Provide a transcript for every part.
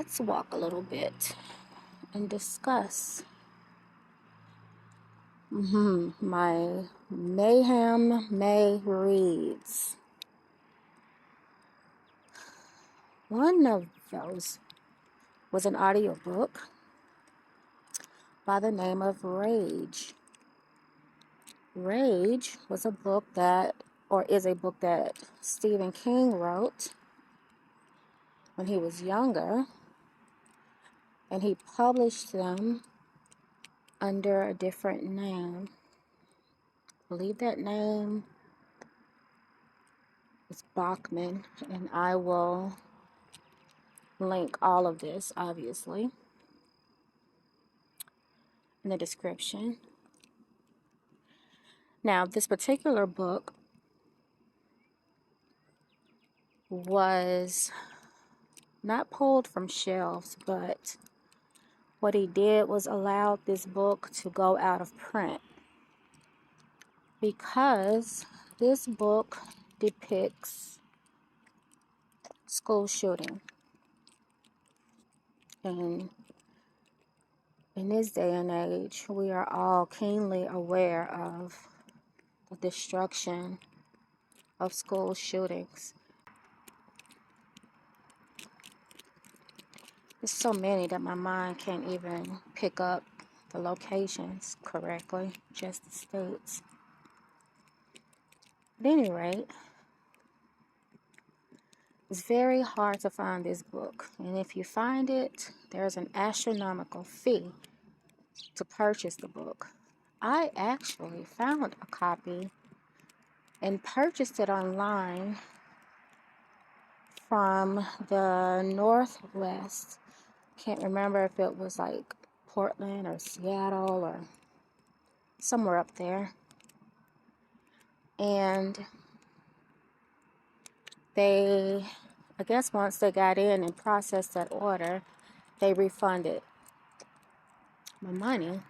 let's walk a little bit and discuss my Mayhem May reads. One of those was an audiobook by the name of Rage. Rage was a book that, or is a book that Stephen King wrote when he was younger, and he published them under a different name. I believe that name is Bachman, and I will link all of this, obviously, in the description. Now, this particular book was not pulled from shelves, but what he did was allowed this book to go out of print because this book depicts school shooting. And in this day and age, we are all keenly aware of the destruction of school shootings. There's so many that my mind can't even pick up the locations correctly, just the states. At any rate, it's very hard to find this book. And if you find it, there's an astronomical fee to purchase the book. I actually found a copy and purchased it online from the Northwest. Can't remember if it was like Portland or Seattle or somewhere up there. And they, I guess once they got in and processed that order, they refunded my money.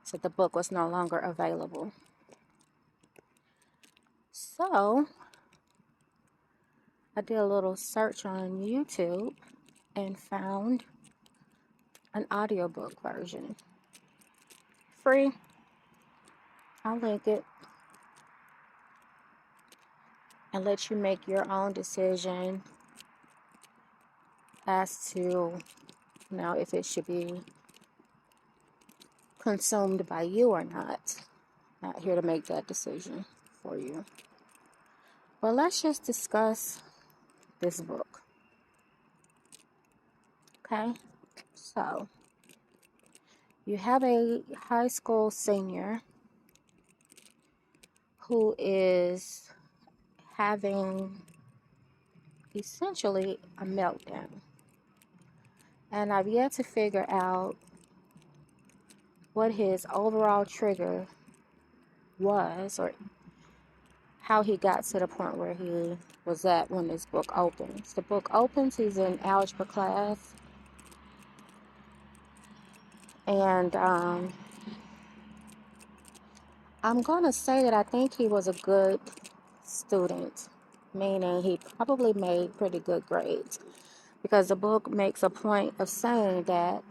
So the book was no longer available. So I did a little search on YouTube and found an audiobook version. Free. I'll link it and let you make your own decision as to if it should be consumed by you or not. Not here to make that decision for you. But let's just discuss this book. Okay? So, you have a high school senior who is having essentially a meltdown. And I've yet to figure out what his overall trigger was or how he got to the point where he was at when this book opens. The book opens, he's in algebra class. And I'm going to say that I think he was a good student, meaning he probably made pretty good grades, because the book makes a point of saying that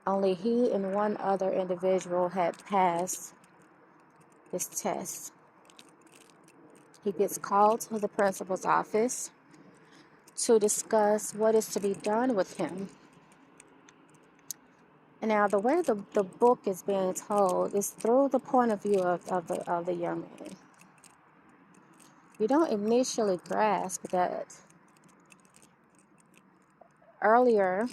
only he and one other individual had passed this test. He gets called to the principal's office to discuss what is to be done with him. And now the way the book is being told is through the point of view of the young man. You don't initially grasp that earlier,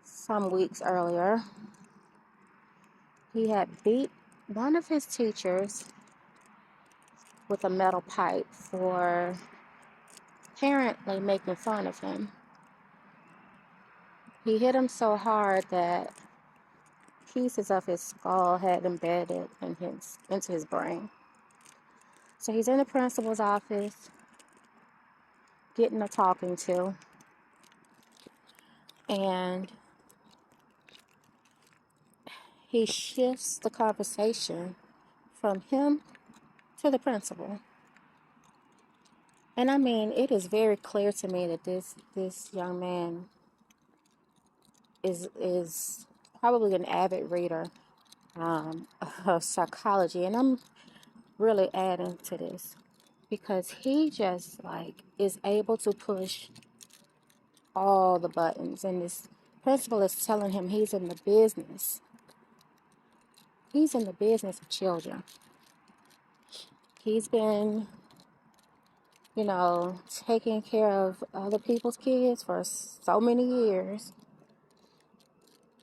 some weeks earlier, he had beat one of his teachers with a metal pipe for apparently making fun of him. He hit him so hard that pieces of his skull had embedded into his brain. So he's in the principal's office, getting a talking to, and he shifts the conversation from him to the principal. And I mean, it is very clear to me that this young man is probably an avid reader of psychology, and I'm really adding to this because he just like is able to push all the buttons, and this principal is telling him he's in the business. He's in the business of children. He's been, taking care of other people's kids for so many years,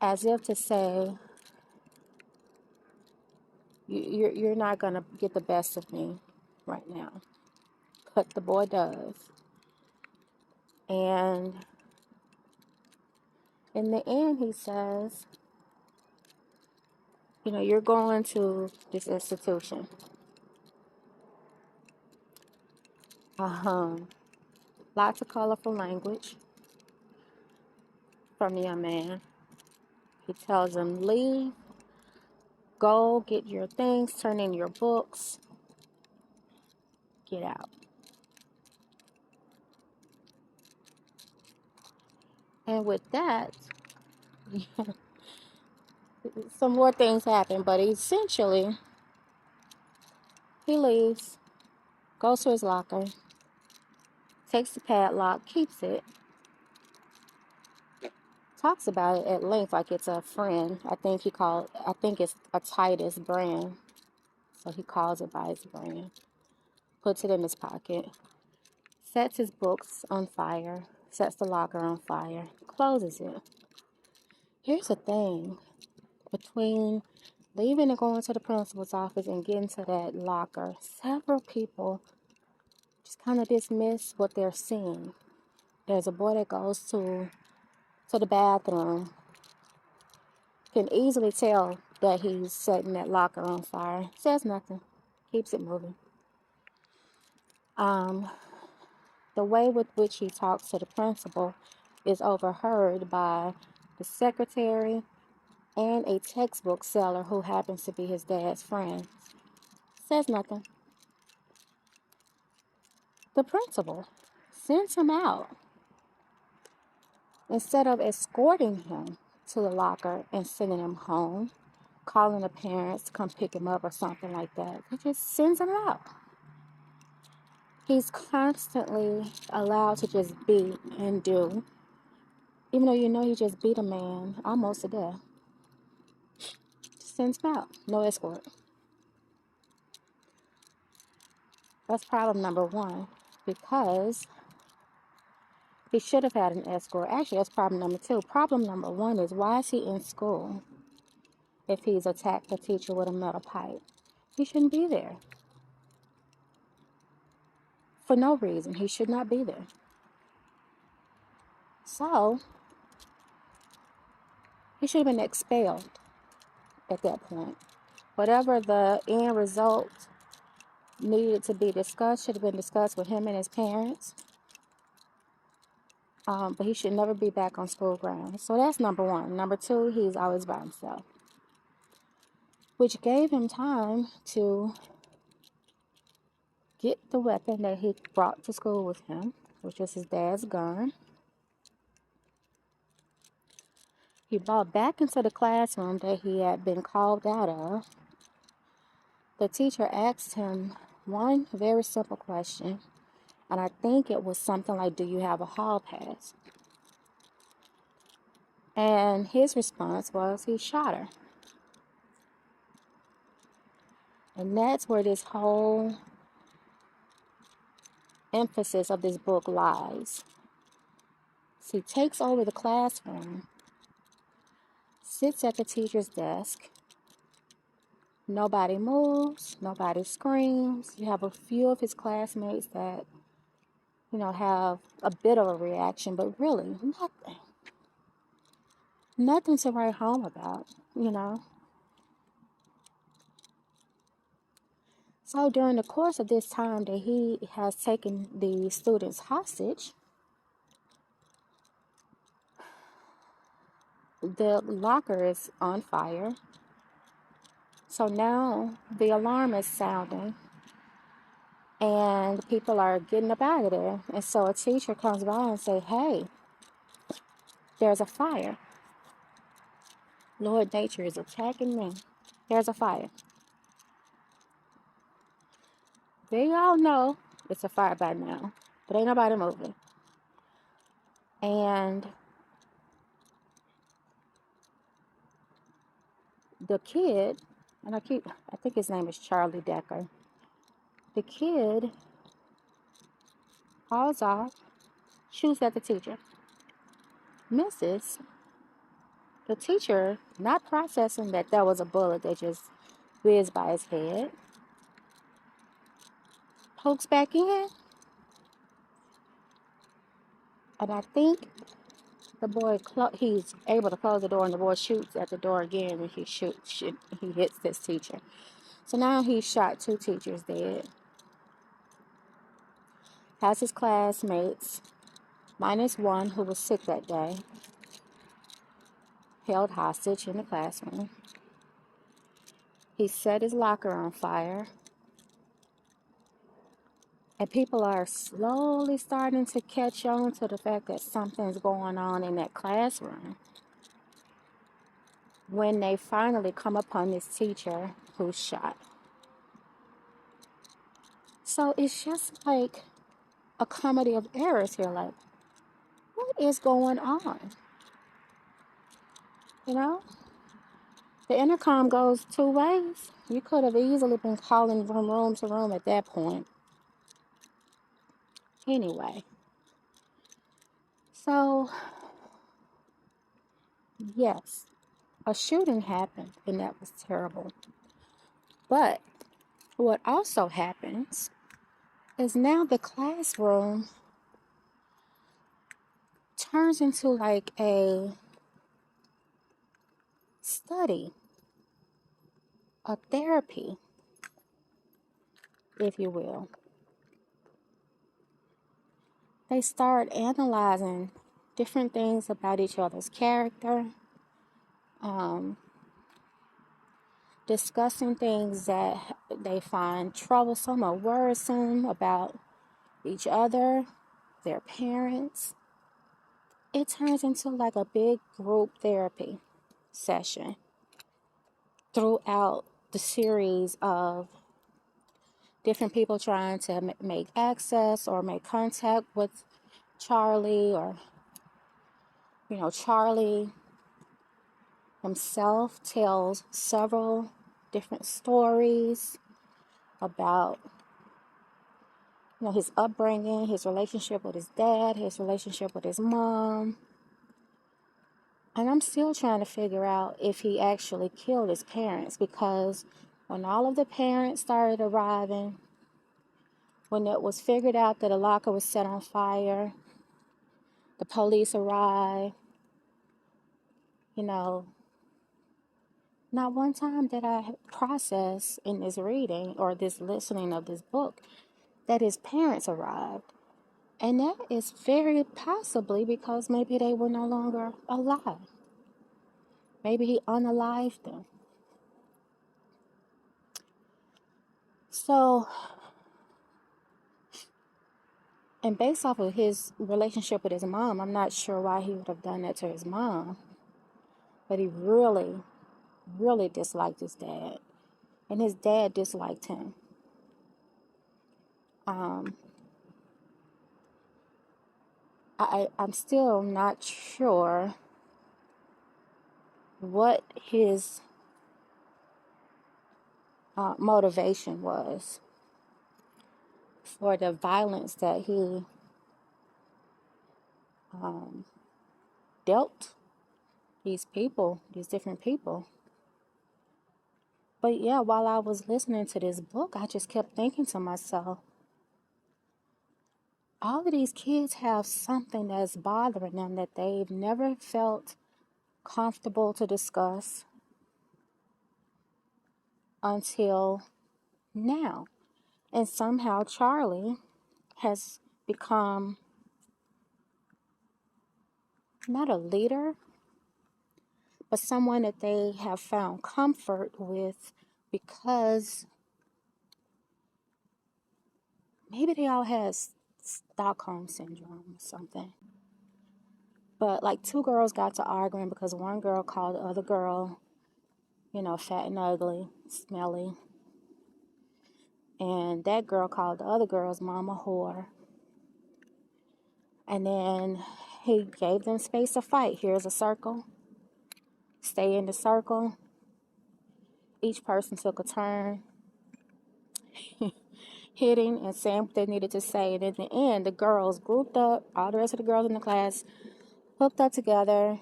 as if to say, you're not going to get the best of me right now. But the boy does. And in the end, he says, you're going to this institution. Lots of colorful language from the young man. He tells him, leave, go, get your things, turn in your books, get out. And with that, some more things happen, but essentially, he leaves, goes to his locker, takes the padlock, keeps it, talks about it at length like it's a friend. I think it's a Titus brand. So he calls it by his brand, puts it in his pocket, sets his books on fire, sets the locker on fire, closes it. Here's the thing. Between leaving and going to the principal's office and getting to that locker, several people just kind of dismiss what they're seeing. There's a boy that goes to the bathroom, can easily tell that he's setting that locker on fire, says nothing, keeps it moving. The way with which he talks to the principal is overheard by the secretary and a textbook seller who happens to be his dad's friend. Says nothing. The principal sends him out. Instead of escorting him to the locker and sending him home, calling the parents to come pick him up or something like that, he just sends him out. He's constantly allowed to just be and do, even though he just beat a man almost to death. Just sends him out. No escort. That's problem number one, because he should have had an escort. Actually, that's problem number two. Problem number one is, why is he in school if he's attacked a teacher with a metal pipe? He shouldn't be there. For no reason. He should not be there. So, he should have been expelled at that point. Whatever the end result needed to be discussed should have been discussed with him and his parents. But he should never be back on school grounds. So that's number one. Number two, he's always by himself, which gave him time to get the weapon that he brought to school with him, which was his dad's gun. He brought back into the classroom that he had been called out of. The teacher asked him one very simple question, and I think it was something like, do you have a hall pass? And his response was, he shot her. And that's where this whole emphasis of this book lies. So he takes over the classroom, sits at the teacher's desk. Nobody moves, nobody screams. You have a few of his classmates that, have a bit of a reaction, but really nothing. Nothing to write home about, So during the course of this time that he has taken the students hostage, the locker is on fire. So now the alarm is sounding, and and people are getting up out of there. And so a teacher comes by and say, hey, there's a fire. Lord, nature is attacking me. There's a fire. They all know it's a fire by now, but ain't nobody moving. And the kid, and I think his name is Charlie Decker. The kid hauls off, shoots at the teacher, misses. The teacher, not processing that was a bullet that just whizzed by his head, pokes back in, and I think the boy, he's able to close the door, and the boy shoots at the door again, and he hits this teacher. So now he's shot 2 teachers dead. Has his classmates, minus one who was sick that day, held hostage in the classroom. He set his locker on fire. And people are slowly starting to catch on to the fact that something's going on in that classroom when they finally come upon this teacher who's shot. So it's just like a comedy of errors here. Like, what is going on? You know? The intercom goes 2 ways. You could have easily been calling from room to room at that point. Anyway. So, yes, a shooting happened, and that was terrible. But what also happens is now the classroom turns into like a study, a therapy, if you will. They start analyzing different things about each other's character, discussing things that they find troublesome or worrisome about each other, their parents. It turns into like a big group therapy session throughout the series of different people trying to make access or make contact with Charlie, or, Charlie himself tells several different stories about, his upbringing, his relationship with his dad, his relationship with his mom. And I'm still trying to figure out if he actually killed his parents, because when all of the parents started arriving, when it was figured out that a locker was set on fire, the police arrived, not one time did I process in this reading or this listening of this book that his parents arrived. And that is very possibly because maybe they were no longer alive. Maybe he unalived them. So, and based off of his relationship with his mom, I'm not sure why he would have done that to his mom. But he really, really disliked his dad. And his dad disliked him. I'm still not sure what his motivation was for the violence that he dealt these different people. But yeah, while I was listening to this book, I just kept thinking to myself, all of these kids have something that's bothering them that they've never felt comfortable to discuss until now. And somehow Charlie has become not a leader, but someone that they have found comfort with, because maybe they all had Stockholm syndrome or something. But like two girls got to arguing because one girl called the other girl, fat and ugly, smelly. And that girl called the other girl's mom a whore. And then he gave them space to fight. Here's a circle. Stay in the circle. Each person took a turn hitting and saying what they needed to say. And in the end, the girls grouped up, all the rest of the girls in the class hooked up together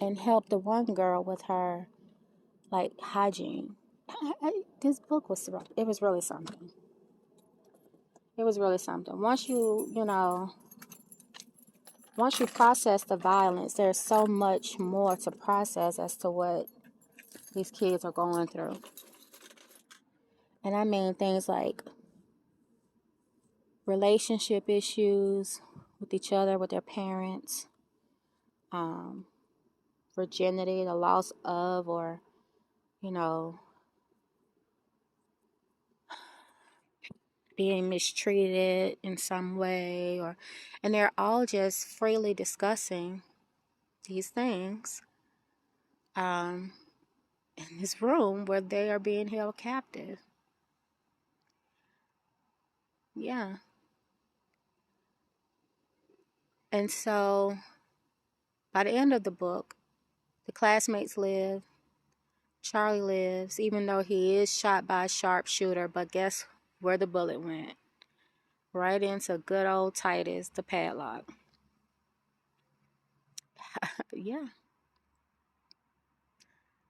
and helped the one girl with her, like, hygiene. This book was really something. It was really something. Once you process the violence, there's so much more to process as to what these kids are going through. And I mean things like relationship issues with each other, with their parents, virginity, the loss of, or, being mistreated in some way, and they're all just freely discussing these things in this room where they are being held captive. Yeah. And so by the end of the book, the classmates live. Charlie lives, even though he is shot by a sharpshooter. But guess where the bullet went? Right into good old Titus, the padlock. Yeah.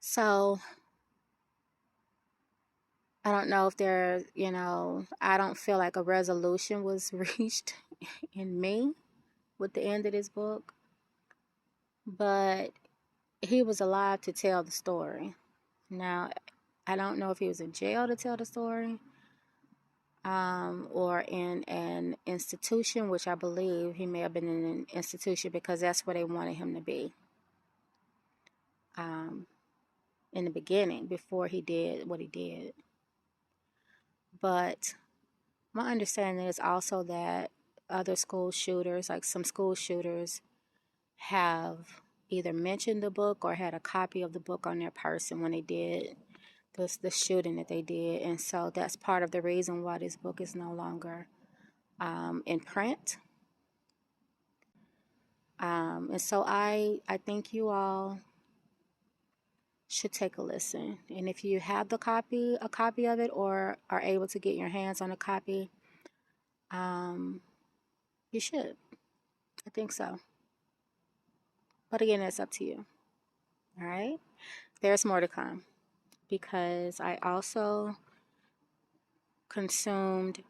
So I don't know if I don't feel like a resolution was reached in me with the end of this book. But he was alive to tell the story. Now, I don't know if he was in jail to tell the story, or in an institution, which I believe he may have been in an institution because that's where they wanted him to be. In the beginning, before he did what he did. But my understanding is also that other school shooters, like some school shooters, have either mentioned the book or had a copy of the book on their person when they did the shooting that they did. And so that's part of the reason why this book is no longer in print. And so I think you all should take a listen. And if you have a copy of it, or are able to get your hands on a copy, you should. I think so. But again, it's up to you. All right? There's more to come because I also consumed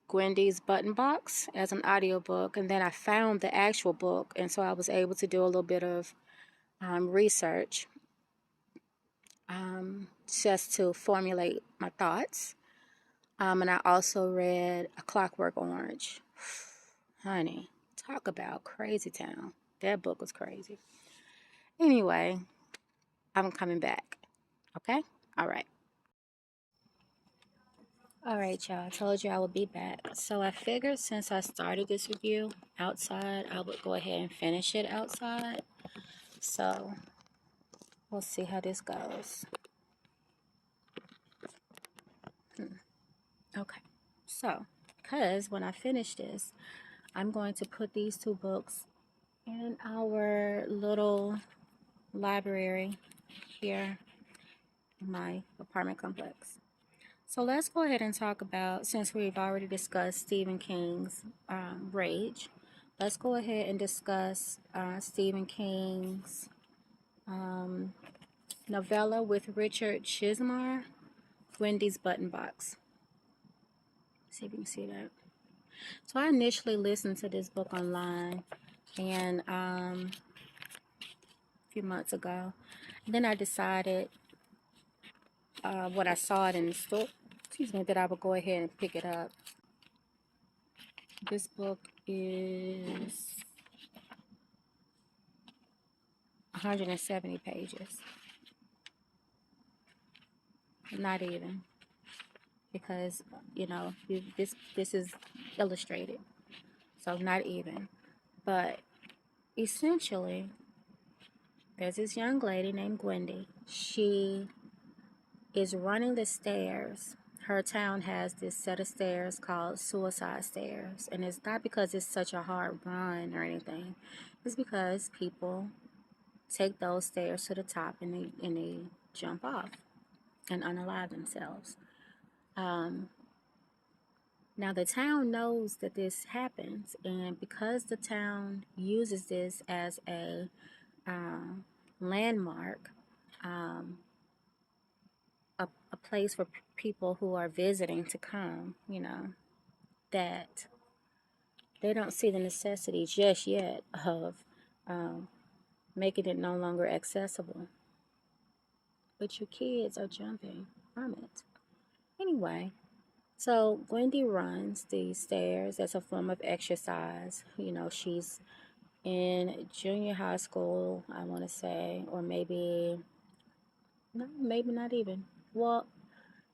Gwendy's Button Box as an audiobook, and then I found the actual book, and so I was able to do a little bit of research just to formulate my thoughts. And I also read A Clockwork Orange. Honey, talk about crazy town. That book was crazy. Anyway, I'm coming back. Okay? All right. All right, y'all. I told you I would be back. So I figured since I started this review outside, I would go ahead and finish it outside. So we'll see how this goes. Okay. So, because when I finish this, I'm going to put these two books in our little library here in my apartment complex. So let's go ahead and talk about, since we've already discussed Stephen King's Rage, let's go ahead and discuss Stephen King's novella with Richard Chizmar, Wendy's Button Box. See if you can see that. So I initially listened to this book online and a few months ago. And then I decided when I saw it in the store, that I would go ahead and pick it up. This book is 170 pages. Not even. because, this is illustrated, so not even. But essentially, there's this young lady named Gwendy. She is running the stairs. Her town has this set of stairs called suicide stairs, and it's not because it's such a hard run or anything. It's because people take those stairs to the top and they jump off and unalive themselves. Now the town knows that this happens, and because the town uses this as a landmark, a place for people who are visiting to come, that they don't see the necessity just yet of making it no longer accessible. But your kids are jumping from it. Anyway, so Gwendy runs these stairs as a form of exercise. She's in junior high school, I want to say, or maybe not even. Well,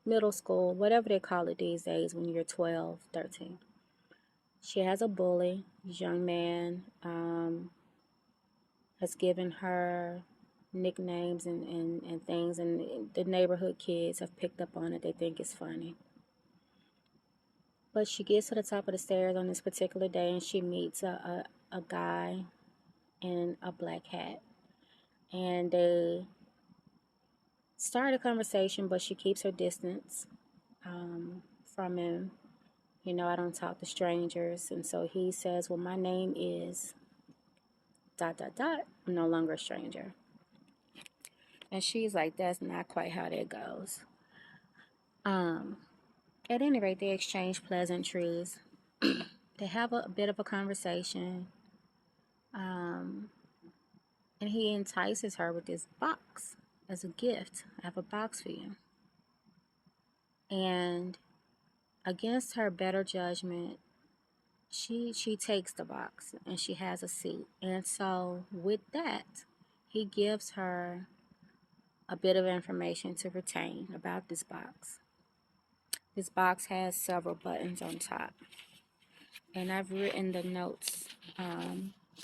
middle school, whatever they call it these days when you're 12, 13. She has a bully. This young man has given her nicknames and things, and the neighborhood kids have picked up on it. They think it's funny. But she gets to the top of the stairs on this particular day, and she meets a guy in a black hat. And they start a conversation, but she keeps her distance from him. I don't talk to strangers. And so he says, well, my name is ... I'm no longer a stranger. And she's like, that's not quite how that goes. At any rate, they exchange pleasantries. They have a bit of a conversation. And he entices her with this box as a gift. I have a box for you. And against her better judgment, she takes the box and she has a seat. And so with that, he gives her a bit of information to retain about this box. This box has several buttons on top. And I've written the notes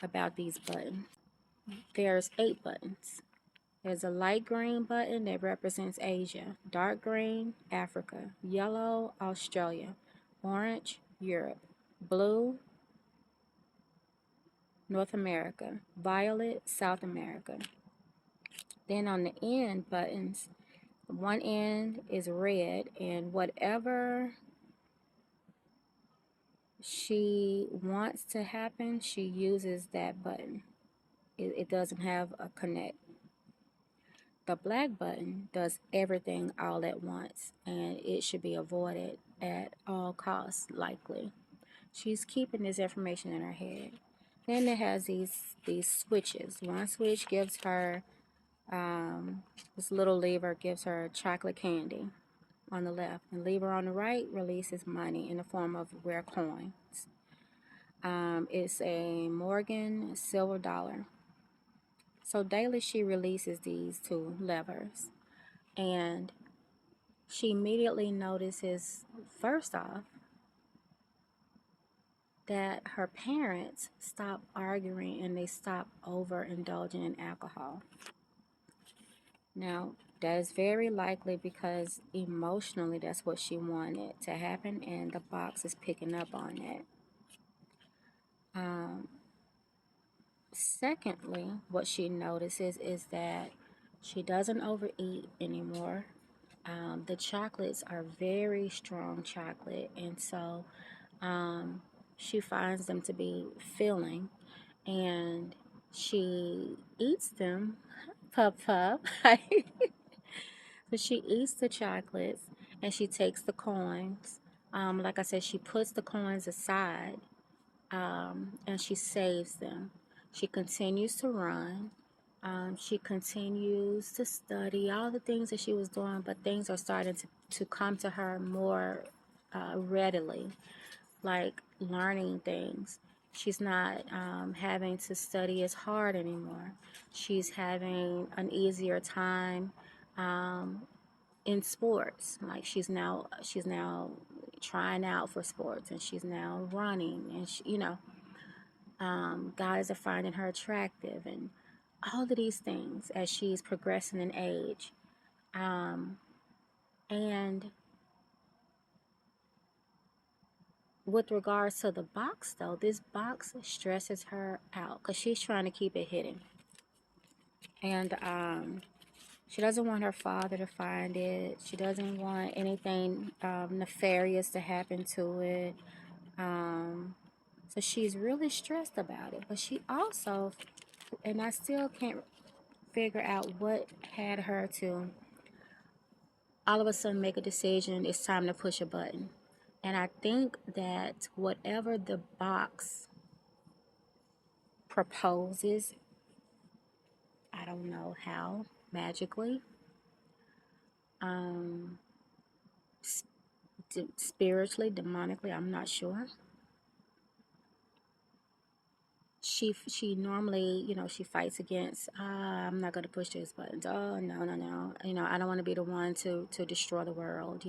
about these buttons. There's 8 buttons. There's a light green button that represents Asia, dark green, Africa, yellow, Australia, orange, Europe, blue, North America, violet, South America. Then on the end buttons, one end is red, and whatever she wants to happen, she uses that button. It doesn't have a connect. The black button does everything all at once, and it should be avoided at all costs, likely. She's keeping this information in her head. Then it has these switches. One switch gives her, this little lever gives her chocolate candy on the left. And lever on the right releases money in the form of rare coins. It's a Morgan silver dollar. So daily she releases these 2 levers. And she immediately notices, first off, that her parents stop arguing and they stop overindulging in alcohol. Now, that is very likely because emotionally that's what she wanted to happen, and the box is picking up on that. Secondly, what she notices is that she doesn't overeat anymore. The chocolates are very strong chocolate, and so she finds them to be filling, and she eats them. Pup. So she eats the chocolates, and she takes the coins. Like I said, she puts the coins aside, and she saves them. She continues to run. She continues to study all the things that she was doing, but things are starting to come to her more readily, like learning things. She's not having to study as hard anymore. She's having an easier time in sports. Like she's now trying out for sports, and she's now running, and guys are finding her attractive, and all of these things as she's progressing in age. And with regards to the box, though, this box stresses her out because she's trying to keep it hidden. And she doesn't want her father to find it. She doesn't want anything nefarious to happen to it. So she's really stressed about it. But she also, and I still can't figure out what had her to all of a sudden make a decision, it's time to push a button. And I think that whatever the box proposes, I don't know how, magically, spiritually, demonically, I'm not sure. She normally, she fights against, I'm not going to push these buttons. Oh, no. I don't want to be the one to destroy the world,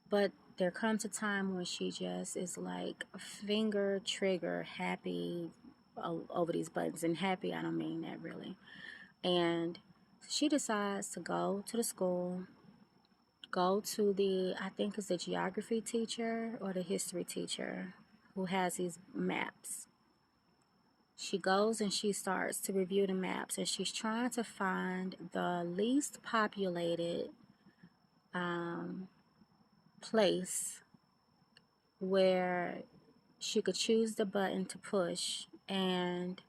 But there comes a time when she just is like finger trigger happy over these buttons. And happy, I don't mean that really. And she decides to go to the school, go to I think it's the geography teacher or the history teacher who has these maps. She goes and she starts to review the maps, and she's trying to find the least populated place where she could choose the button to push, and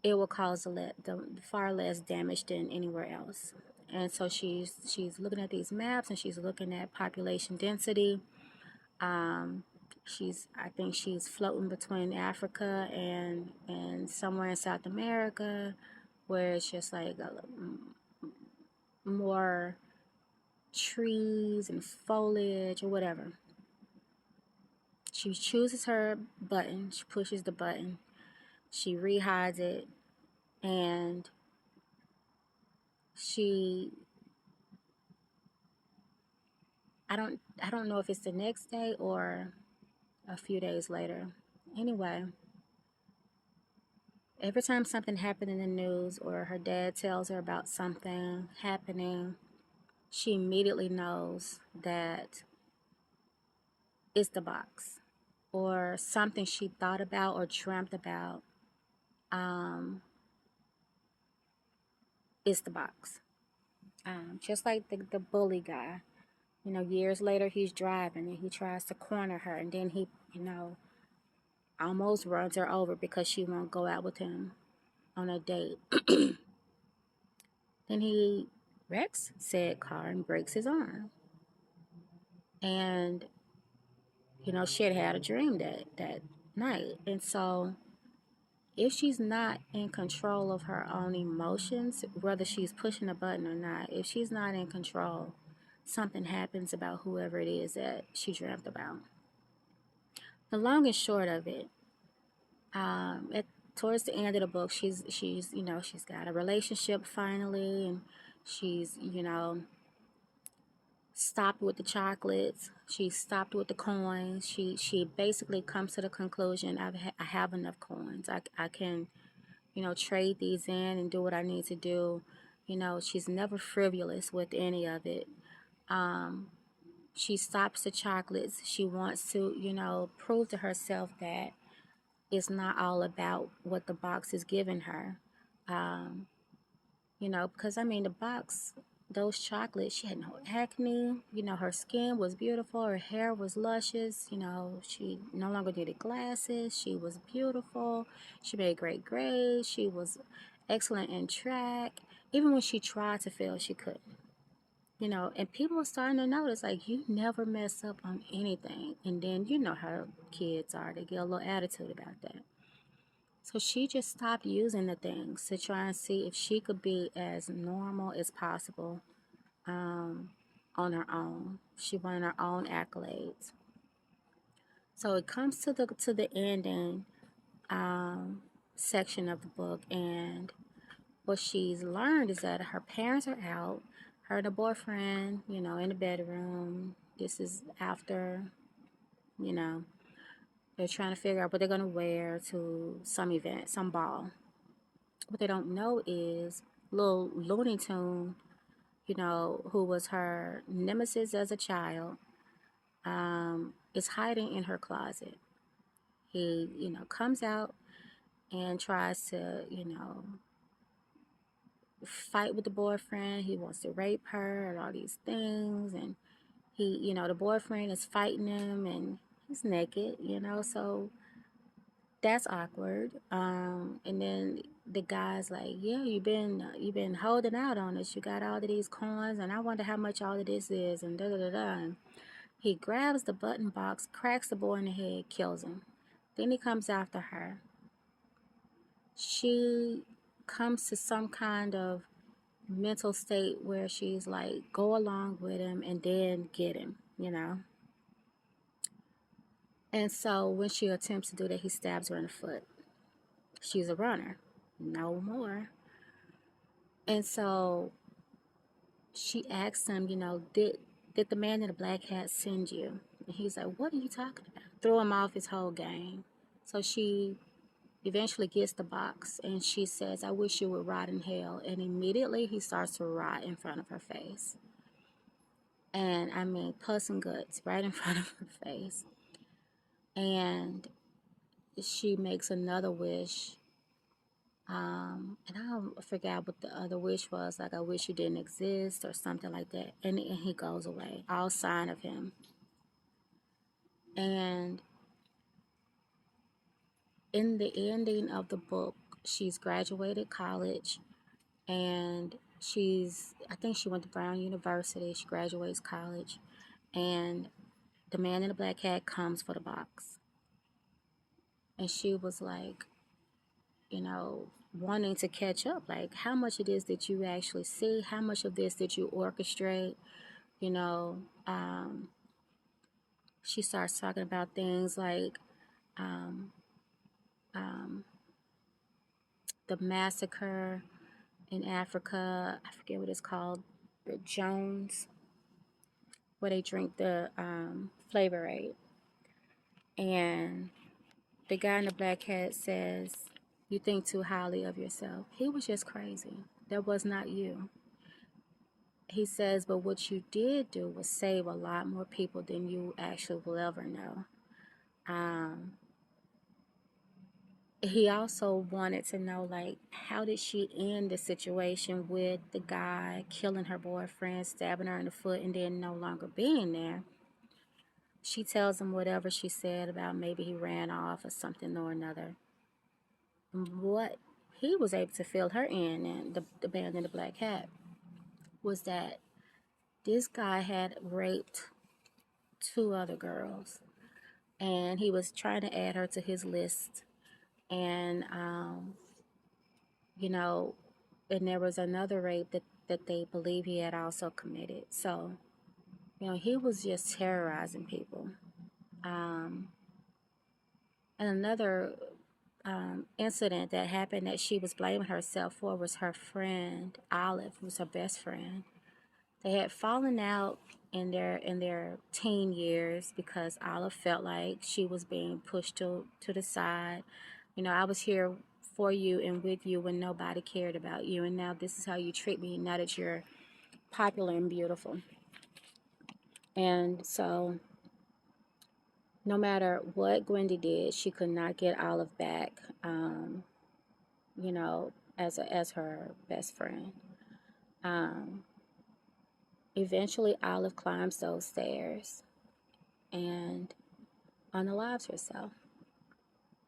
it will cause the far less damage than anywhere else. And so she's looking at these maps, and she's looking at population density. I think she's floating between Africa and somewhere in South America, where it's just like more trees and foliage or whatever. She chooses her button, she pushes the button, she rehides it, and I don't know if it's the next day or a few days later. Anyway, every time something happened in the news or her dad tells her about something happening, she immediately knows that it's the box or something she thought about or dreamt about. Is the box. Just like the bully guy. Years later he's driving and he tries to corner her, and then he, almost runs her over because she won't go out with him on a date. Then he wrecks said car and breaks his arm. And, she had a dream that night. And so if she's not in control of her own emotions, whether she's pushing a button or not, if she's not in control, something happens about whoever it is that she dreamt about. The long and short of it, towards the end of the book, she's got a relationship finally, and she's stopped with the chocolates. She stopped with the coins. She basically comes to the conclusion, I have enough coins. I can trade these in and do what I need to do. She's never frivolous with any of it. She stops the chocolates. She wants to prove to herself that it's not all about what the box is giving her. Because the box, those chocolates, she had no acne, her skin was beautiful, her hair was luscious, she no longer needed glasses, she was beautiful, she made great grades, she was excellent in track. Even when she tried to fail, she couldn't. And people are starting to notice, like, you never mess up on anything. And then how kids are, they get a little attitude about that. So she just stopped using the things to try and see if she could be as normal as possible on her own. She wanted her own accolades. So it comes to the ending section of the book, and what she's learned is that her parents are out, her and her boyfriend, in the bedroom. This is after, you know, they're trying to figure out what they're going to wear to some event, some ball. What they don't know is little Looney Tune, who was her nemesis as a child, is hiding in her closet. He, comes out and tries to, fight with the boyfriend. He wants to rape her and all these things. And he, the boyfriend is fighting him and he's naked, so that's awkward. And then the guy's like, yeah, you've been holding out on us. You got all of these coins and I wonder how much all of this is and da da da da. And he grabs the button box, cracks the boy in the head, kills him. Then he comes after her. She comes to some kind of mental state where she's like, go along with him and then get him, And so when she attempts to do that, he stabs her in the foot. She's a runner. No more. And so she asks him, did the man in the black hat send you? And he's like, what are you talking about? Throw him off his whole game. So she eventually gets the box and she says, I wish you would rot in hell. And immediately he starts to rot in front of her face. And I mean, pus and guts right in front of her face. And she makes another wish. And I forgot what the other wish was, like I wish you didn't exist or something like that. And he goes away, all sign of him. And in the ending of the book, she's graduated college and I think she went to Brown University. She graduates college and the man in the black hat comes for the box. And she was like, wanting to catch up, like how much it is that you actually see, how much of this did you orchestrate, she starts talking about things like the massacre in Africa, I forget what it's called, the Jones, where they drink the Flavor Aid. And the guy in the black hat says, you think too highly of yourself. He was just crazy. That was not you. He says, but what you did do was save a lot more people than you actually will ever know. He also wanted to know, like, how did she end the situation with the guy killing her boyfriend, stabbing her in the foot, and then no longer being there? She tells him whatever she said about maybe he ran off or something or another. What he was able to fill her in, and the man in the black hat, was that this guy had raped 2 other girls, and he was trying to add her to his list. And and there was another rape that they believe he had also committed. So, he was just terrorizing people. And another incident that happened that she was blaming herself for was her friend Olive, who was her best friend. They had fallen out in their teen years because Olive felt like she was being pushed to the side. I was here for you and with you when nobody cared about you, and now this is how you treat me now that you're popular and beautiful. And so no matter what Gwendy did, she could not get Olive back, as her best friend. Eventually, Olive climbs those stairs and unalives herself.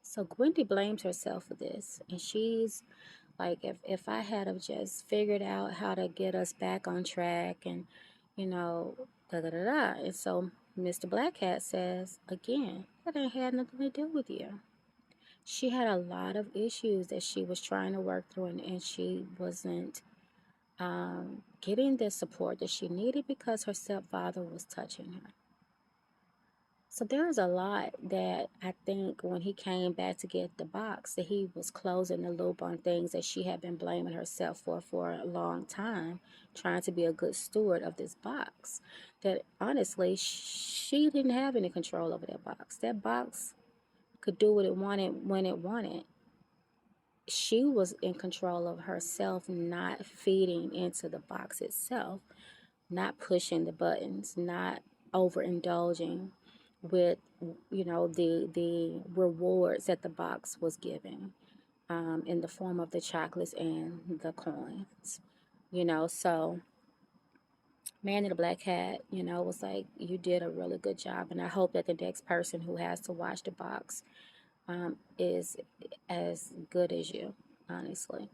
So Gwendy blames herself for this, and she's like, if I had have just figured out how to get us back on track and, da da da da. And so Mr. Black Hat says, again, that ain't had nothing to do with you. She had a lot of issues that she was trying to work through, and she wasn't getting the support that she needed because her stepfather was touching her. So there's a lot that I think when he came back to get the box, that he was closing the loop on things that she had been blaming herself for a long time, trying to be a good steward of this box. That honestly, she didn't have any control over that box. That box could do what it wanted when it wanted. She was in control of herself, not feeding into the box itself, not pushing the buttons, not overindulging with, you know, the rewards that the box was giving, in the form of the chocolates and the coins, you know. So Man in the Black Hat, you know, was like, you did a really good job, and I hope that the next person who has to watch the box is as good as you, honestly.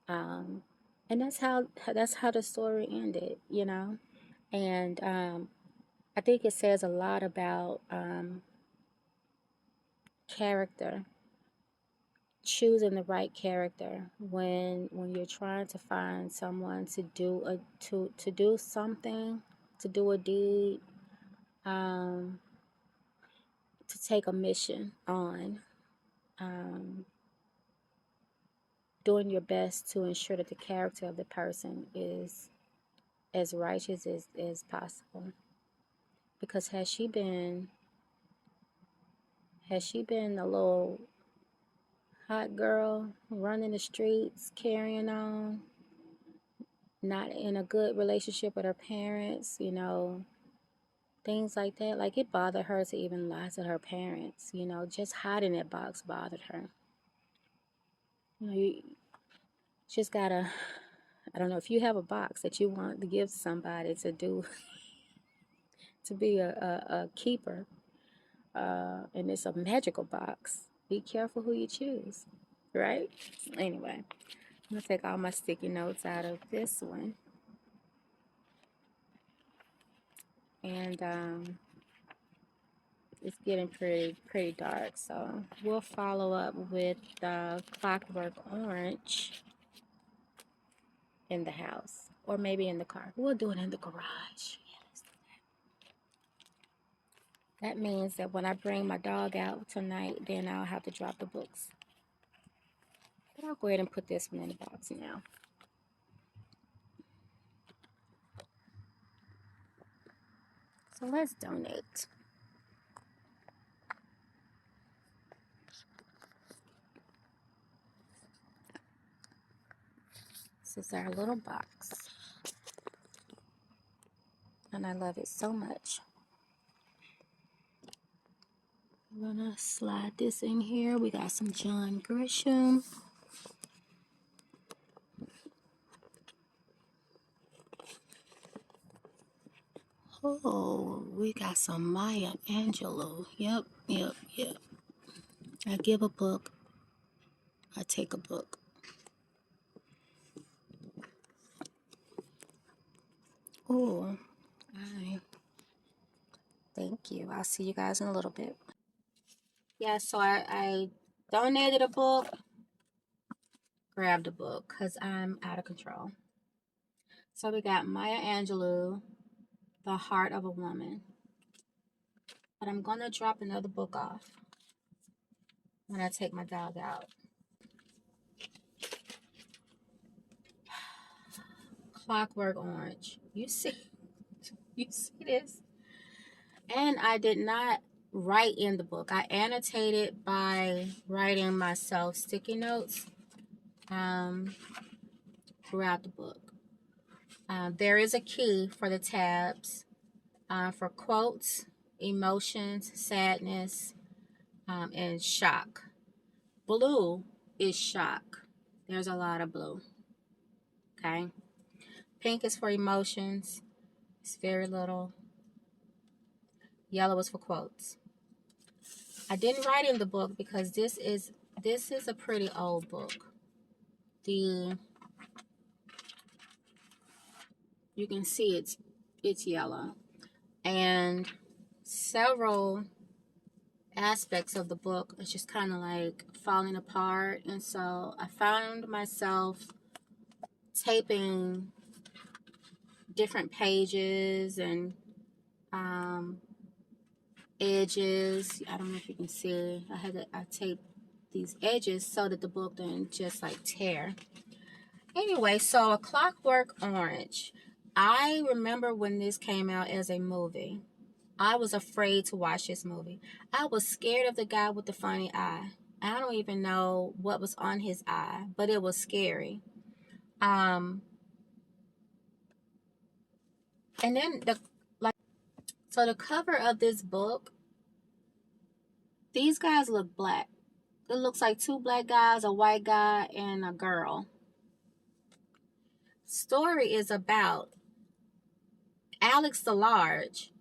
And that's how the story ended, you know. And I think it says a lot about character, choosing the right character when you're trying to find someone to do something, to do a deed, um, to take a mission on, um, doing your best to ensure that the character of the person is as righteous as possible. Because has she been a little hot girl running the streets, carrying on, not in a good relationship with her parents, you know, things like that. Like, it bothered her to even lie to her parents, you know, just hiding that box bothered her. You know, you just gotta, I don't know, if you have a box that you want to give somebody to be a keeper, and it's a magical box, be careful who you choose, right? Anyway, I'm gonna take all my sticky notes out of this one. And it's getting pretty dark, so we'll follow up with Clockwork Orange in the house, or maybe in the car. We'll do it in the garage. Yes. That means that when I bring my dog out tonight, then I'll have to drop the books. But I'll go ahead and put this one in the box now. So let's donate. This is our little box, and I love it so much. I'm gonna slide this in here. We got some John Grisham. Oh, we got some Maya Angelou. Yep. I give a book, I take a book. Oh, thank you. I'll see you guys in a little bit. Yeah, so I donated a book, grabbed a book, because I'm out of control. So we got Maya Angelou, The Heart of a Woman. But I'm going to drop another book off when I take my dog out. Clockwork Orange. You see this? And I did not write in the book. I annotated by writing myself sticky notes throughout the book. There is a key for the tabs for quotes, emotions, sadness, and shock. Blue is shock. There's a lot of blue. Okay. Pink is for emotions. It's very little. Yellow is for quotes. I didn't write in the book because this is a pretty old book. You can see it's yellow, and several aspects of the book is just kind of like falling apart, and so I found myself taping different pages and edges. I don't know if you can see. I taped these edges so that the book didn't just like tear. Anyway, so A Clockwork Orange. I remember when this came out as a movie. I was afraid to watch this movie. I was scared of the guy with the funny eye. I don't even know what was on his eye, but it was scary. And then so the cover of this book, these guys look black. It looks like two black guys, a white guy, and a girl. Story is about Alex the Large.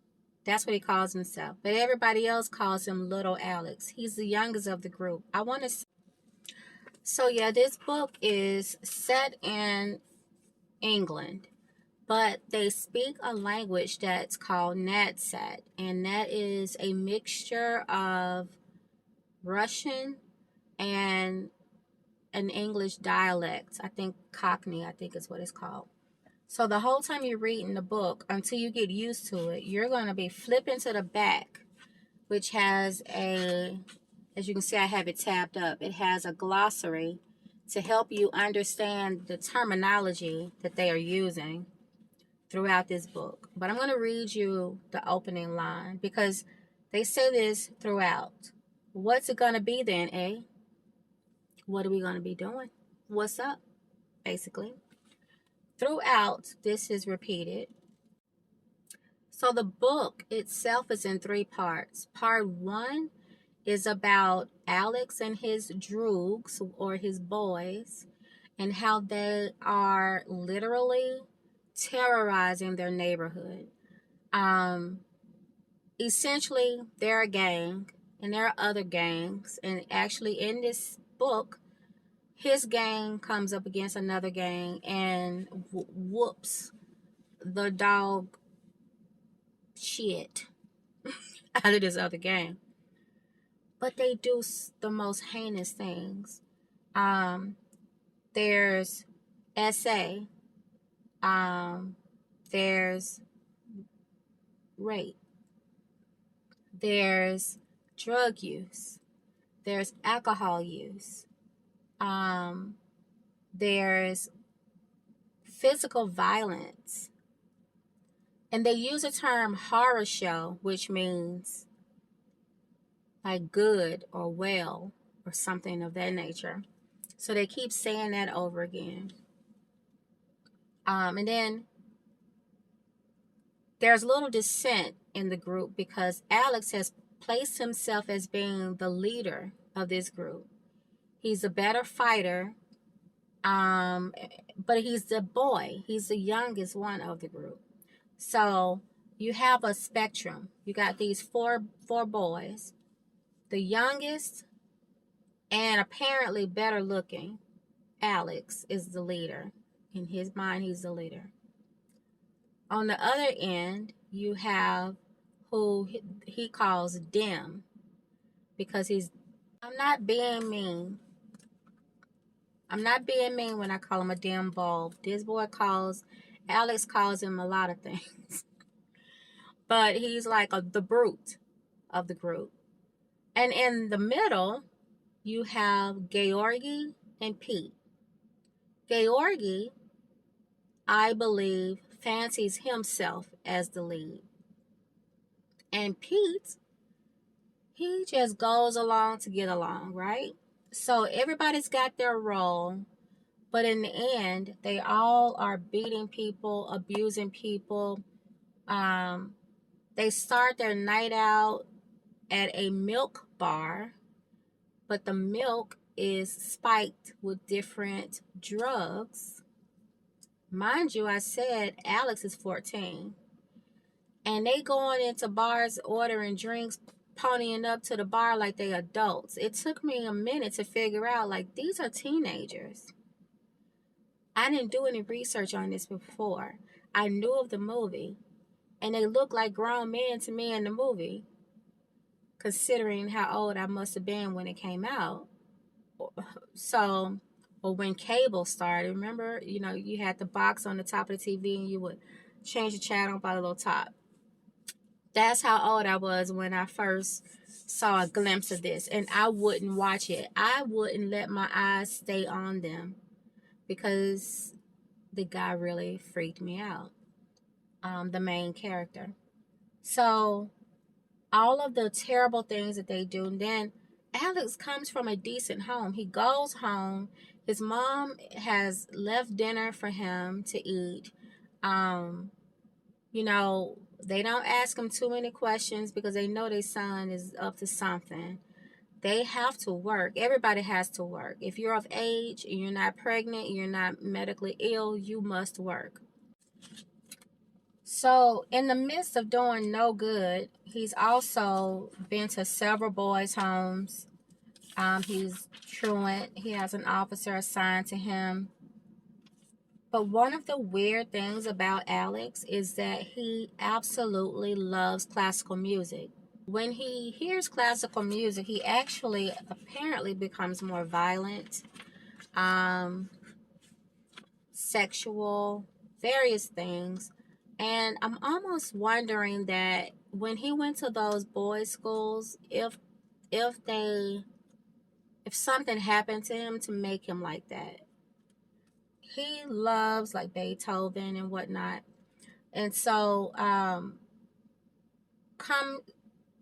That's what he calls himself. But everybody else calls him Little Alex. He's the youngest of the group. So yeah, this book is set in England, but they speak a language that's called Nadsat, and that is a mixture of Russian and an English dialect. I think Cockney, I think is what it's called. So the whole time you're reading the book, until you get used to it, you're going to be flipping to the back, which has as you can see, I have it tabbed up. It has a glossary to help you understand the terminology that they are using throughout this book. But I'm going to read you the opening line because they say this throughout. What's it going to be then, eh? What are we going to be doing? What's up, basically? Throughout, this is repeated. So the book itself is in 3 parts. Part 1 is about Alex and his droogs, or his boys, and how they are literally terrorizing their neighborhood. Essentially, they're a gang, and there are other gangs. And actually, in this book, his gang comes up against another gang and whoops the dog shit out of this other gang. But they do the most heinous things. There's SA. There's rape. There's drug use. There's alcohol use. There's physical violence. And they use the term horror show, which means like good or well or something of that nature. So they keep saying that over again. And then there's little dissent in the group because Alex has placed himself as being the leader of this group. He's a better fighter, but he's the boy. He's the youngest one of the group. So you have a spectrum. You got these four boys. The youngest and apparently better looking, Alex, is the leader. In his mind, he's the leader. On the other end, you have who he calls dim because I'm not being mean. I'm not being mean when I call him a dim bulb. This boy Alex calls him a lot of things. But he's like the brute of the group. And in the middle, you have Georgi and Pete. Georgi, I believe, fancies himself as the lead. And Pete, he just goes along to get along, right? So everybody's got their role, but in the end, they all are beating people, abusing people. They start their night out at a milk bar, but the milk is spiked with different drugs. Mind you, I said Alex is 14. And they going into bars, ordering drinks, ponying up to the bar like they adults. It took me a minute to figure out, like, these are teenagers. I didn't do any research on this before. I knew of the movie, and they looked like grown men to me in the movie, considering how old I must have been when it came out. So, or when cable started, remember, you had the box on the top of the TV and you would change the channel by the little top. That's how old I was when I first saw a glimpse of this, and I wouldn't watch it. I wouldn't let my eyes stay on them because the guy really freaked me out. The main character. So all of the terrible things that they do, and then Alex comes from a decent home. He goes home. His mom has left dinner for him to eat. Um, you know, they don't ask him too many questions because they know their son is up to something. They have to work. Everybody has to work. If you're of age, you're not pregnant, you're not medically ill, you must work. So, in the midst of doing no good, he's also been to several boys' homes. He's truant. He has an officer assigned to him. But one of the weird things about Alex is that he absolutely loves classical music. When he hears classical music, he actually apparently becomes more violent, sexual, various things. And I'm almost wondering that when he went to those boys' schools, if they if something happened to him to make him like that. He loves like Beethoven and whatnot. And so come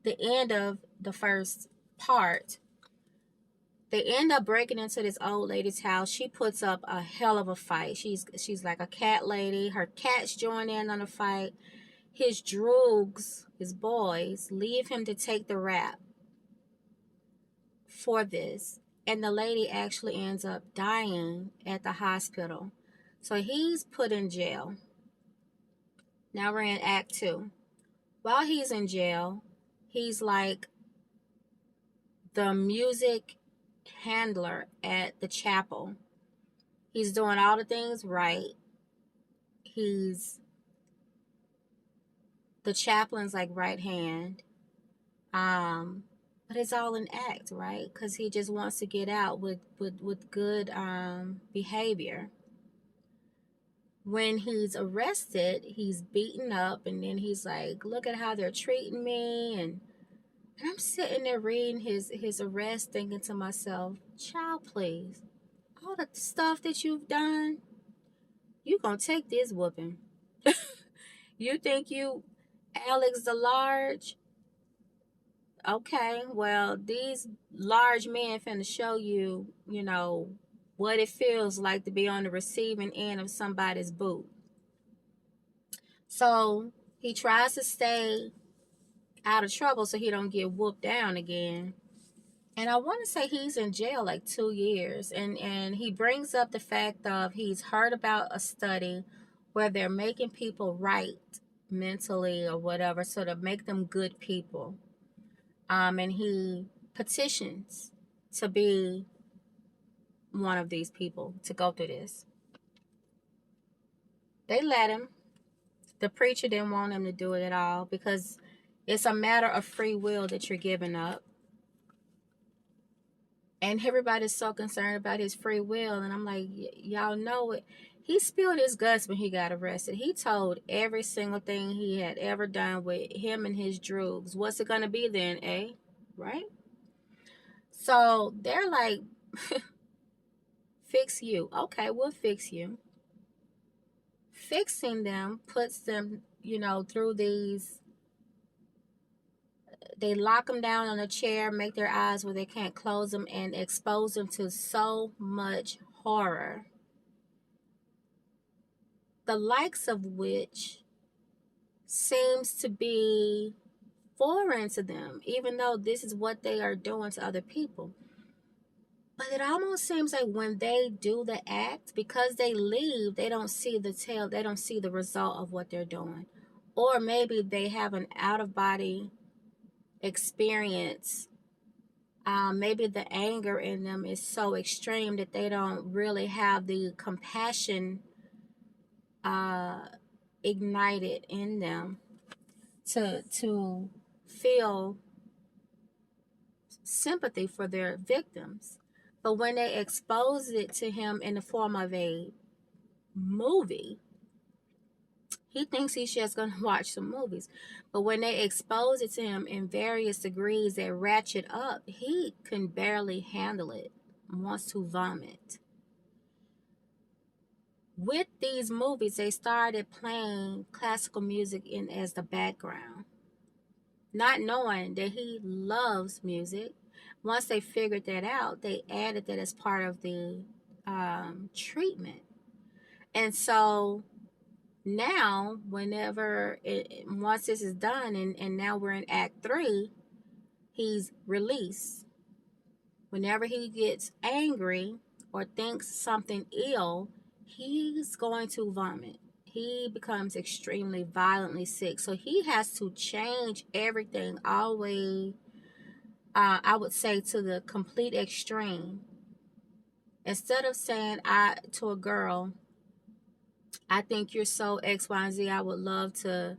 the end of the first part, they end up breaking into this old lady's house. She puts up a hell of a fight. She's like a cat lady. Her cats join in on the fight. His droogs, his boys, leave him to take the rap for this. And the lady actually ends up dying at the hospital. So he's put in jail. Now we're in Act 2. While he's in jail, he's like the music handler at the chapel. He's doing all the things right. He's the chaplain's like right hand. But it's all an act, right? Because he just wants to get out with good behavior. When he's arrested, he's beaten up, and then he's like, look at how they're treating me. And I'm sitting there reading his arrest, thinking to myself, child, please, all the stuff that you've done, you gonna take this whooping. You think you Alex the Large? Okay, well, these large men finna show you, what it feels like to be on the receiving end of somebody's boot. So he tries to stay out of trouble so he don't get whooped down again. And I want to say he's in jail like 2 years. And he brings up the fact of he's heard about a study where they're making people right mentally or whatever, so to make them good people. And he petitions to be one of these people to go through this. They let him. The preacher didn't want him to do it at all because it's a matter of free will that you're giving up. And everybody's so concerned about his free will. And I'm like, y'all know it. He spilled his guts when he got arrested. He told every single thing he had ever done with him and his droogs. What's it going to be then, eh? Right? So they're like, fix you. Okay, we'll fix you. Fixing them puts them, through these. They lock them down on a chair, make their eyes where they can't close them, and expose them to so much horror, the likes of which seems to be foreign to them, even though this is what they are doing to other people. But it almost seems like when they do the act, because they leave, they don't see the tail, they don't see the result of what they're doing. Or maybe they have an out-of-body experience. Maybe the anger in them is so extreme that they don't really have the compassion ignited in them to feel sympathy for their victims. But when they expose it to him in the form of a movie, He thinks he's just going to watch some movies. But when they expose it to him in various degrees that ratchet up, he can barely handle it, wants to vomit. With these movies, they started playing classical music in as the background, not knowing that he loves music. Once they figured that out, they added that as part of the treatment. And so now, once this is done, and now we're in Act 3, he's released. Whenever he gets angry or thinks something ill, he's going to vomit. He becomes extremely violently sick. So he has to change everything all the way, I would say, to the complete extreme. Instead of saying to a girl, I think you're so X, Y, and Z, I would love to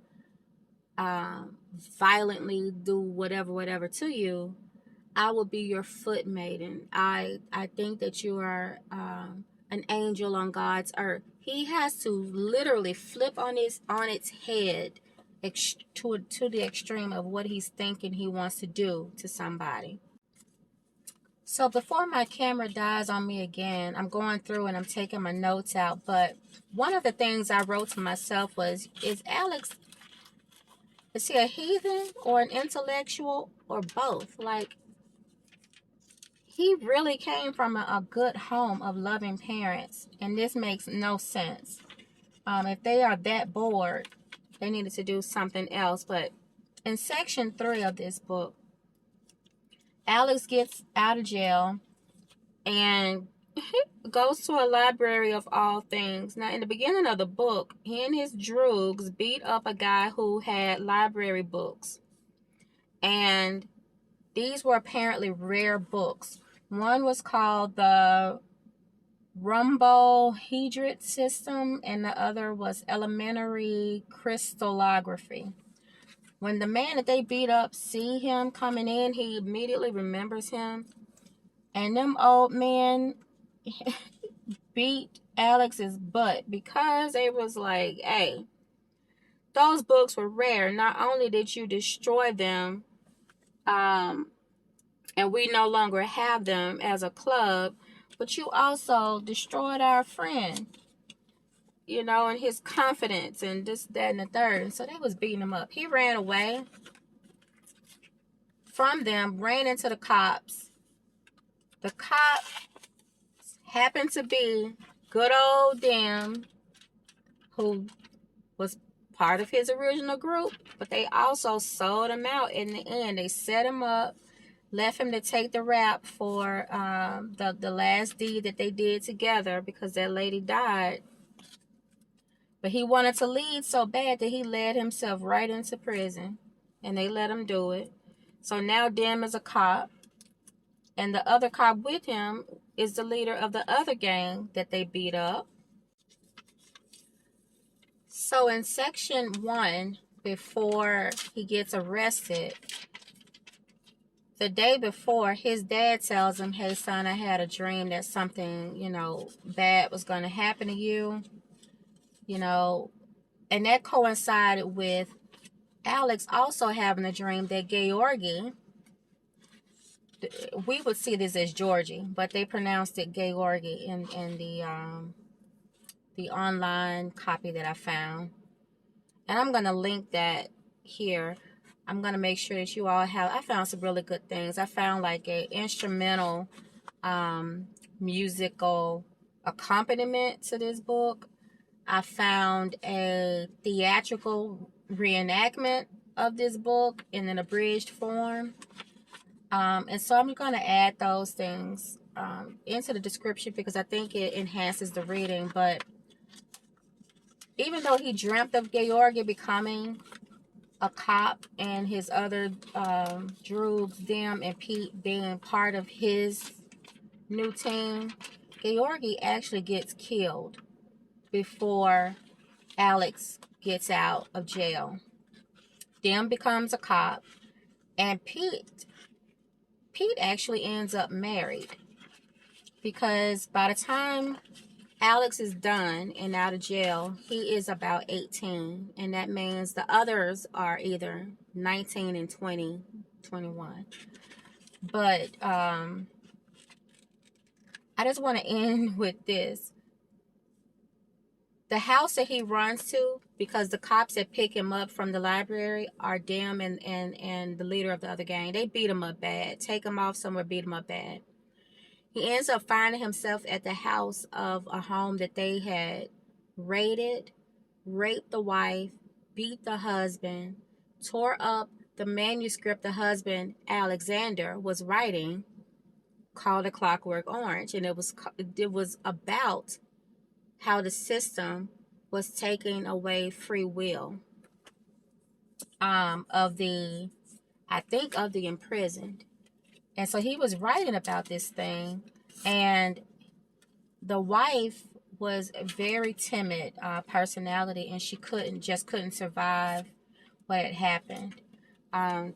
violently do whatever to you, I will be your foot maiden. I think that you are an angel on God's earth. He has to literally flip on its head to the extreme of what he's thinking he wants to do to somebody. So before my camera dies on me again, I'm going through and I'm taking my notes out. But one of the things I wrote to myself was, is he a heathen or an intellectual or both? Like, he really came from a good home of loving parents, and this makes no sense. If they are that bored, they needed to do something else. But in section 3 of this book, Alex gets out of jail and goes to a library of all things. Now, in the beginning of the book, he and his droogs beat up a guy who had library books. And these were apparently rare books. One was called the rhombohedrid system, and the other was elementary crystallography. When the man that they beat up see him coming in, he immediately remembers him. And them old men beat Alex's butt because they was like, hey, those books were rare. Not only did you destroy them, and we no longer have them as a club, but you also destroyed our friend, and his confidence and this, that, and the third. And so they was beating him up. He ran away from them, ran into the cops. The cops happened to be good old them, who was part of his original group, but they also sold him out in the end. They set him up, left him to take the rap for the last deed that they did together, because that lady died. But he wanted to lead so bad that he led himself right into prison, and they let him do it. So now Dim is a cop, and the other cop with him is the leader of the other gang that they beat up. So in section 1, before he gets arrested, the day before, his dad tells him, hey, son, I had a dream that something, bad was going to happen to you. And that coincided with Alex also having a dream that Georgi, we would see this as Georgie, but they pronounced it Georgi in the online copy that I found. And I'm going to link that here. I'm going to make sure that you all have, I found some really good things. I found like a instrumental musical accompaniment to this book. I found a theatrical reenactment of this book in an abridged form. And so I'm going to add those things into the description because I think it enhances the reading. But even though he dreamt of Georgi becoming a cop and his other droogs, Dim and Pete, being part of his new team, Georgi actually gets killed before Alex gets out of jail. Dim becomes a cop, and Pete actually ends up married, because by the time Alex is done and out of jail. He is about 18, and that means the others are either 19 and 20, 21. But I just want to end with this. The house that he runs to, because the cops that pick him up from the library are Dim and the leader of the other gang. They beat him up bad. Take him off somewhere, beat him up bad. He ends up finding himself at the house of a home that they had raided, raped the wife, beat the husband, tore up the manuscript the husband, Alexander, was writing, called A Clockwork Orange. And it was about how the system was taking away free will of the imprisoned. And so he was writing about this thing, and the wife was a very timid personality, and she couldn't survive what had happened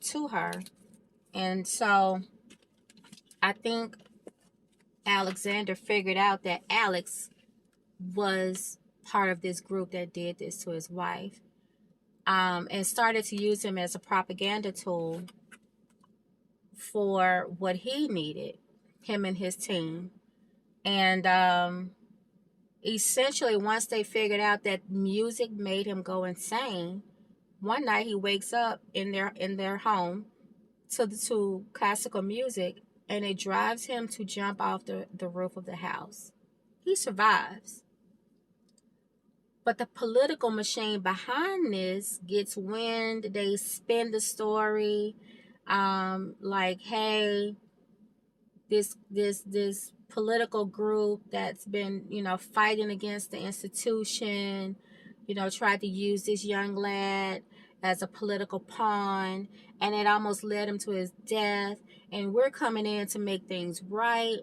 to her. And so I think Alexander figured out that Alex was part of this group that did this to his wife, and started to use him as a propaganda tool for what he needed, him and his team. And essentially, once they figured out that music made him go insane, one night he wakes up in their home to classical music, and it drives him to jump off the roof of the house. He survives. But the political machine behind this gets wind. They spin the story like, hey, this political group that's been, fighting against the institution, tried to use this young lad as a political pawn, and it almost led him to his death, and we're coming in to make things right.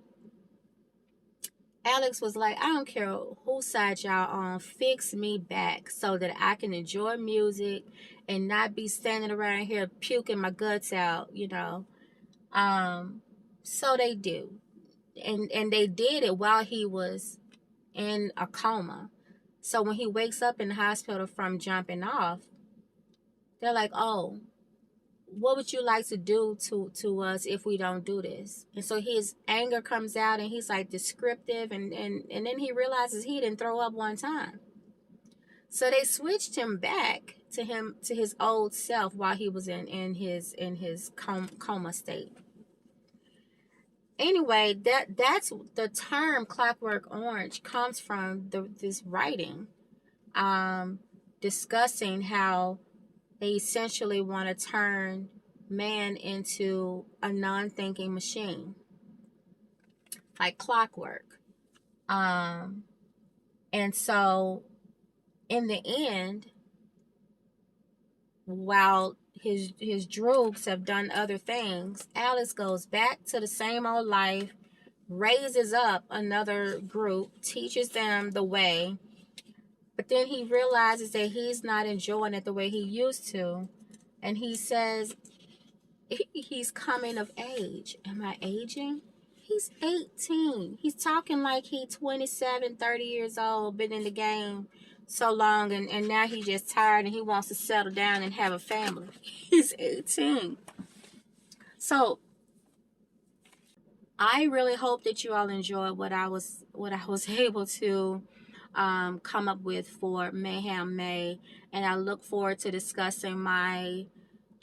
Alex was like, I don't care whose side y'all on, fix me back so that I can enjoy music and not be standing around here puking my guts out, So they do. And they did it while he was in a coma. So when he wakes up in the hospital from jumping off, they're like, oh, what would you like to do to us if we don't do this? And so his anger comes out, and he's like descriptive, and then he realizes he didn't throw up one time. So they switched him back to his old self while he was in his coma state. Anyway, that's the term Clockwork Orange comes from this writing, discussing how they essentially want to turn man into a non-thinking machine, like clockwork. And so in the end, while his droogs have done other things, Alice goes back to the same old life, raises up another group, teaches them the way, but then he realizes that he's not enjoying it the way he used to. And he says he's coming of age. Am I aging? He's 18. He's talking like he's 27, 30 years old, been in the game so long, and now he's just tired and he wants to settle down and have a family. He's 18. So I really hope that you all enjoyed what I was able to come up with for Mayhem May, and I look forward to discussing my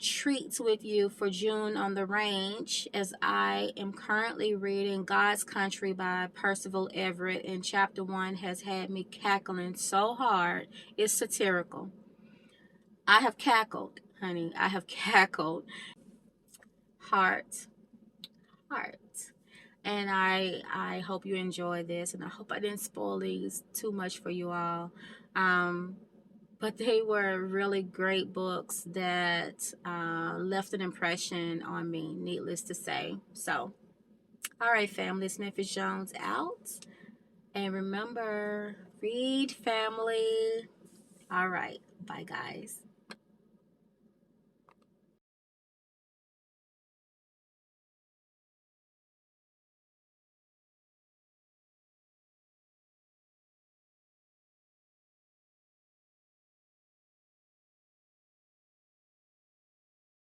treats with you for June on the Range, as I am currently reading God's Country by Percival Everett, and chapter 1 has had me cackling so hard. It's satirical. I have cackled, honey. I have cackled. Heart. And I hope you enjoy this, and I hope I didn't spoil these too much for you all. But they were really great books that left an impression on me, needless to say. So, all right, family, it's Memphis Jones out. And remember, read, family. All right, bye, guys.